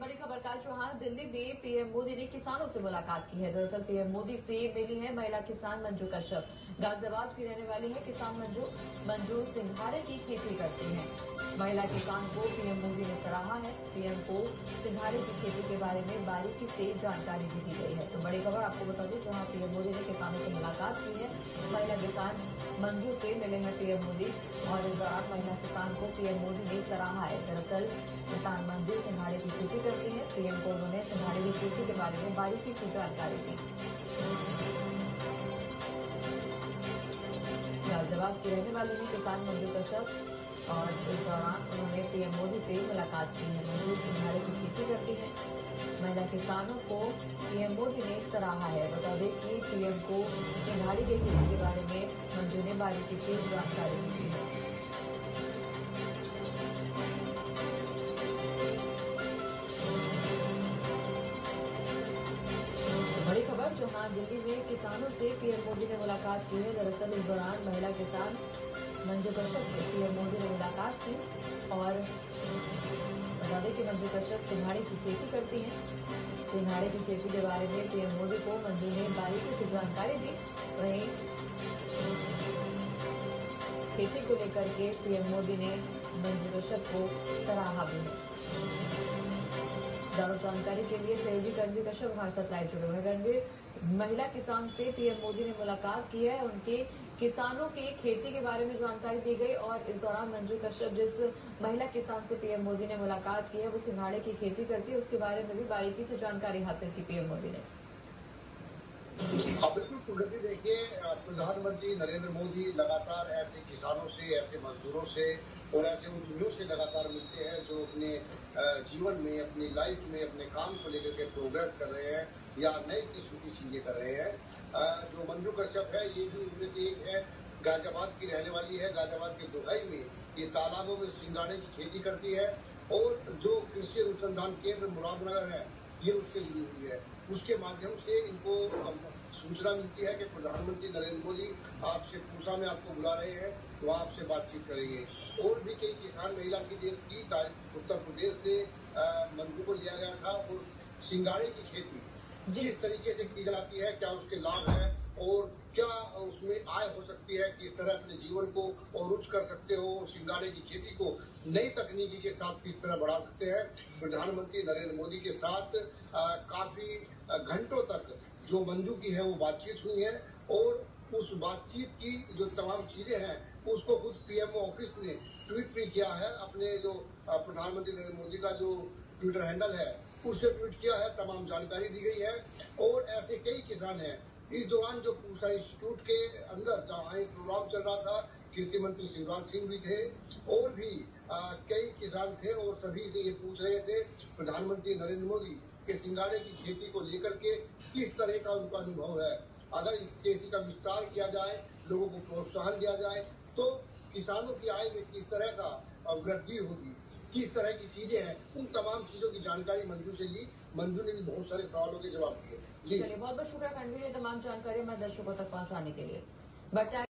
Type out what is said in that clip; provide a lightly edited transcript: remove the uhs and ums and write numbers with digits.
बड़ी खबर का जहां दिल्ली में पीएम मोदी ने किसानों से मुलाकात की है। दरअसल पीएम मोदी से मिली है महिला किसान मंजू कश्यप। गाजियाबाद की रहने वाली है किसान मंजू सिंघाड़े की खेती करती है। महिला किसान को पीएम मोदी ने सराहा है। पीएम को सिंघाड़े की खेती के बारे में बारीकी से जानकारी भी दी गई है। तो बड़ी खबर आपको बता दूं, जहां पीएम मोदी ने किसानों से मुलाकात की है। महिला किसान मंजू से मिले हैं पीएम मोदी और इस दौरान महिला किसान को पीएम मोदी ने सराहा है। दरअसल किसान मंजू सिंघाड़े की खेती करती है। पीएम को उन्होंने सिंघाड़े की खेती के बारे में बारीकी से जानकारी दी। गाजियाबाद की रहने वाली है किसान मंजू कश्यप और इस दौरान उन्होंने पीएम मोदी से मुलाकात की है। मंजू सिंघाड़े की खेती करती है। महिला किसानों को पीएम मोदी ने सराहा है। बता दें कि पीएम को सिंघाड़े की खेती के बारे में मंजू ने बारीकी से जानकारी दी है। बड़ी खबर, जहां दिल्ली में किसानों से पीएम मोदी ने मुलाकात की है। दरअसल इस दौरान महिला किसान मंजू कश्यप से पीएम मोदी ने मुलाकात की और बता दें कि मंजू कश्यप सिंघाड़े की खेती करती हैं। सिंघाड़े की खेती के बारे में पीएम मोदी को मंजू ने बारीकी से जानकारी दी। वहीं खेती को लेकर के पीएम मोदी ने मंजू कश्यप को सराहा भी है। ज्यादा जानकारी के लिए सहयोगी रणवीर कश्यप हमारे साथ लाइव जुड़े हुए हैं। रणवीर, महिला किसान से पीएम मोदी ने मुलाकात की है, उनके किसानों की खेती के बारे में जानकारी दी गई और इस दौरान मंजू कश्यप जिस महिला किसान से पीएम मोदी ने मुलाकात की है वो सिंघाड़े की खेती करती है, उसके बारे में भी बारीकी से जानकारी हासिल की पीएम मोदी ने। बिल्कुल प्रगति, देखिए प्रधानमंत्री नरेंद्र मोदी लगातार ऐसे किसानों से, ऐसे मजदूरों से और ऐसे उद्यमियों से लगातार मिलते हैं जो अपने जीवन में, अपनी लाइफ में, अपने काम को लेकर के प्रोग्रेस कर रहे हैं या नई किस्म की चीजें कर रहे हैं। जो मंजू कश्यप है ये भी उनमें से एक है। गाजियाबाद की रहने वाली है। गाजियाबाद के दोहई में ये तालाबों में सिंघाड़े की खेती करती है और जो कृषि अनुसंधान केंद्र मुरादनगर है ये उससे जुड़ी हुई है। उसके माध्यम से इनको सूचना मिलती है कि प्रधानमंत्री नरेंद्र मोदी आपसे पूसा में आपको बुला रहे हैं, तो आपसे बातचीत करेंगे। और भी कई किसान महिला की देश की उत्तर प्रदेश से मंजू को लिया गया था और सिंघाड़े की खेती किस तरीके से की जाती है, क्या उसके लाभ है और क्या उसमें आय हो सकती है, किस तरह अपने जीवन को और उच्च कर सकते हो, सिंघाड़े की खेती को नई तकनीकी के साथ किस तरह बढ़ा सकते हैं। प्रधानमंत्री नरेंद्र मोदी के साथ काफी घंटों तक जो मंजू की है वो बातचीत हुई है और उस बातचीत की जो तमाम चीजें हैं उसको खुद पीएमओ ऑफिस ने ट्वीट भी किया है। अपने जो प्रधानमंत्री नरेंद्र मोदी का जो ट्विटर हैंडल है उससे ट्वीट किया है, तमाम जानकारी दी गई है। और ऐसे कई किसान हैं। इस दौरान जो पूसा इंस्टीट्यूट के अंदर जहाँ एक प्रोग्राम चल रहा था, कृषि मंत्री शिवराज सिंह भी थे और भी कई किसान थे और सभी से ये पूछ रहे थे प्रधानमंत्री नरेंद्र मोदी के सिंघाड़े की खेती को लेकर के किस तरह का उनका अनुभव है। अगर इस खेती का विस्तार किया जाए, लोगों को प्रोत्साहन दिया जाए तो किसानों की आय में किस तरह का वृद्धि होगी, किस तरह की चीजें हैं, उन तमाम चीजों की जानकारी मंजू से ली। मंजू ने भी बहुत सारे सवालों के जवाब दिए। चलिए, बहुत बहुत शुक्रिया रणवीर, तमाम जानकारी हमारे दर्शकों तक पहुंचाने के लिए।